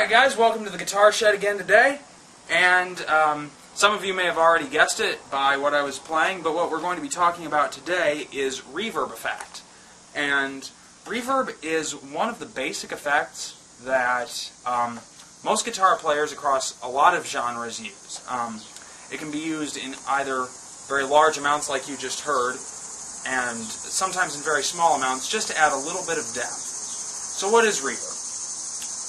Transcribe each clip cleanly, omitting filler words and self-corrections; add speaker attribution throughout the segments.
Speaker 1: Alright guys, welcome to the Guitar Shed again today, and some of you may have already guessed it by what I was playing, but what we're going to be talking about today is reverb effect. And reverb is one of the basic effects that most guitar players across a lot of genres use. It can be used in either very large amounts like you just heard, and sometimes in very small amounts just to add a little bit of depth. So what is reverb?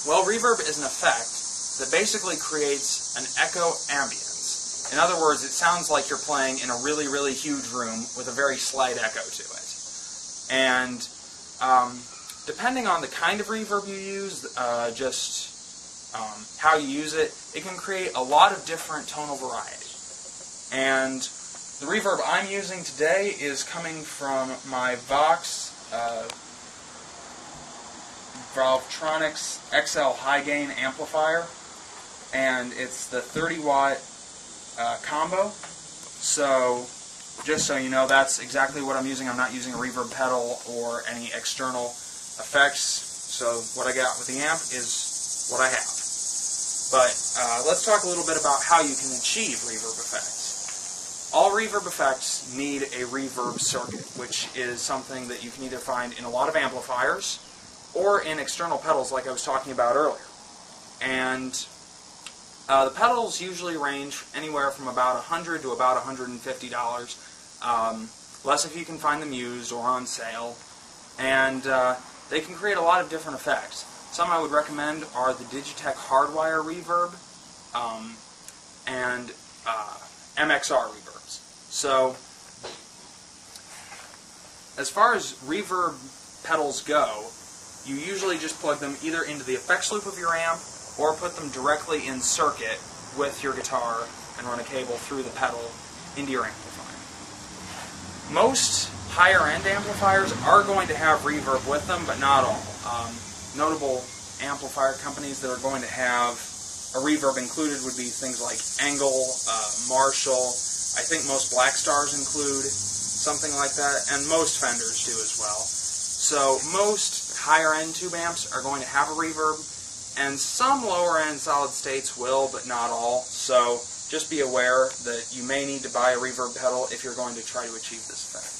Speaker 1: Well, reverb is an effect that basically creates an echo ambience. In other words, it sounds like you're playing in a really, really huge room with a very slight echo to it. And depending on the kind of reverb you use, how you use it, it can create a lot of different tonal variety. And the reverb I'm using today is coming from my Vox Valvetronics XL high gain amplifier, and it's the 30 watt combo. So just so you know, that's exactly what I'm using. I'm not using a reverb pedal or any external effects, so what I got with the amp is what I have. But let's talk a little bit about how you can achieve reverb effects. All reverb effects need a reverb circuit, which is something that you can either find in a lot of amplifiers or in external pedals like I was talking about earlier. And the pedals usually range anywhere from about $100 to about $150, less if you can find them used or on sale. And they can create a lot of different effects. Some I would recommend are the Digitech Hardwire Reverb and MXR reverbs. So as far as reverb pedals go, you usually just plug them either into the effects loop of your amp or put them directly in circuit with your guitar and run a cable through the pedal into your amplifier. Most higher-end amplifiers are going to have reverb with them, but not all. Notable amplifier companies that are going to have a reverb included would be things like Engel, Marshall. I think most Black Stars include something like that, and most Fenders do as well. So most higher-end tube amps are going to have a reverb, and some lower-end solid states will, but not all. So just be aware that you may need to buy a reverb pedal if you're going to try to achieve this effect.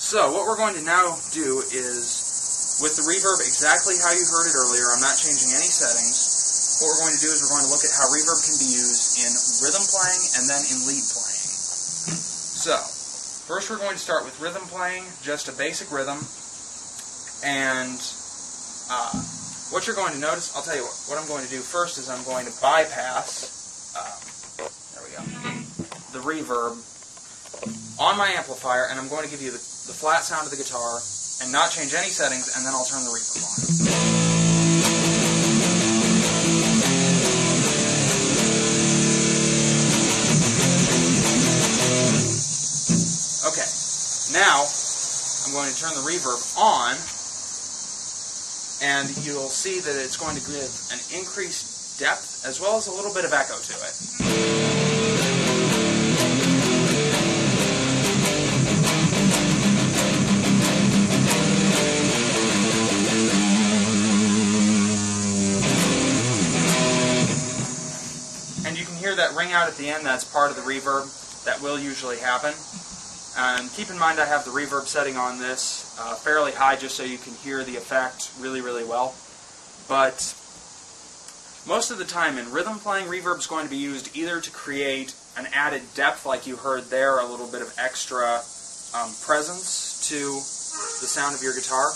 Speaker 1: So what we're going to now do is, with the reverb exactly how you heard it earlier, I'm not changing any settings, what we're going to do is we're going to look at how reverb can be used in rhythm playing and then in lead playing. So first we're going to start with rhythm playing, just a basic rhythm. And what you're going to notice, I'll tell you what I'm going to do first is I'm going to bypass, there we go, the reverb on my amplifier, and I'm going to give you the flat sound of the guitar and not change any settings, and then I'll turn the reverb on. Okay, now I'm going to turn the reverb on, and you'll see that it's going to give an increased depth as well as a little bit of echo to it. And you can hear that ring out at the end. That's part of the reverb. That will usually happen. And keep in mind I have the reverb setting on this fairly high just so you can hear the effect really, really well. But most of the time in rhythm playing, reverb is going to be used either to create an added depth like you heard there, a little bit of extra presence to the sound of your guitar,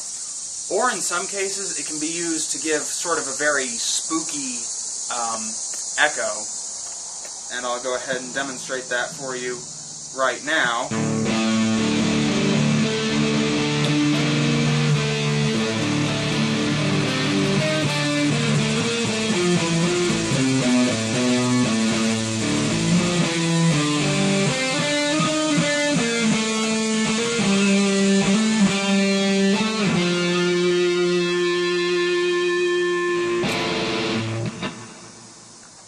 Speaker 1: or in some cases it can be used to give sort of a very spooky echo. And I'll go ahead and demonstrate that for you right now.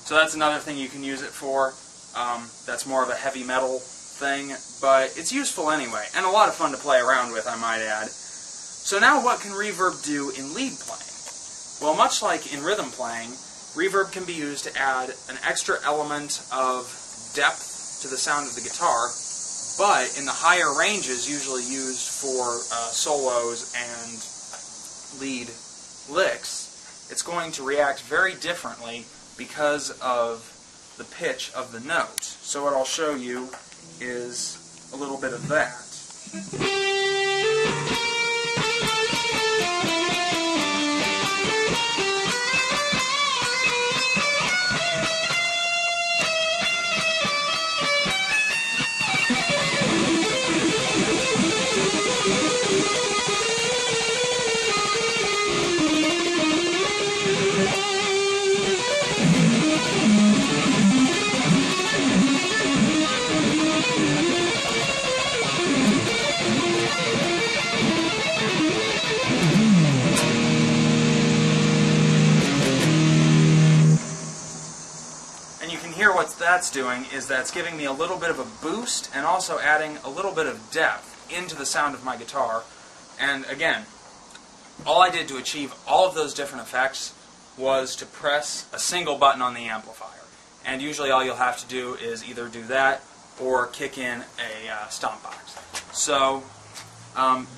Speaker 1: So that's another thing you can use it for. That's more of a heavy metal thing, but it's useful anyway, and a lot of fun to play around with, I might add. So now what can reverb do in lead playing? Well, much like in rhythm playing, reverb can be used to add an extra element of depth to the sound of the guitar, but in the higher ranges usually used for solos and lead licks, it's going to react very differently because of the pitch of the note. So what I'll show you is a little bit of that. Here what that's doing is that's giving me a little bit of a boost and also adding a little bit of depth into the sound of my guitar. And again, all I did to achieve all of those different effects was to press a single button on the amplifier. And usually all you'll have to do is either do that or kick in a stomp box. So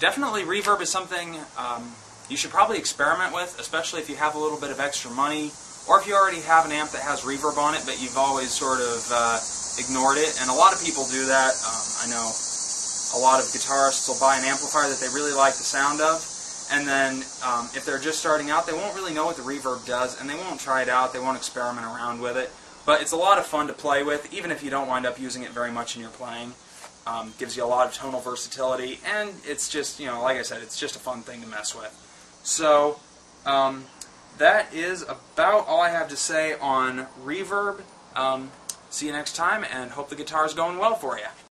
Speaker 1: definitely reverb is something you should probably experiment with, especially if you have a little bit of extra money, or if you already have an amp that has reverb on it, but you've always sort of ignored it. And a lot of people do that. I know a lot of guitarists will buy an amplifier that they really like the sound of, and then if they're just starting out, they won't really know what the reverb does, and they won't try it out, they won't experiment around with it. But it's a lot of fun to play with, even if you don't wind up using it very much in your playing. Gives you a lot of tonal versatility, and it's just, you know, like I said, it's just a fun thing to mess with. So, that is about all I have to say on reverb. See you next time, and hope the guitar's going well for you.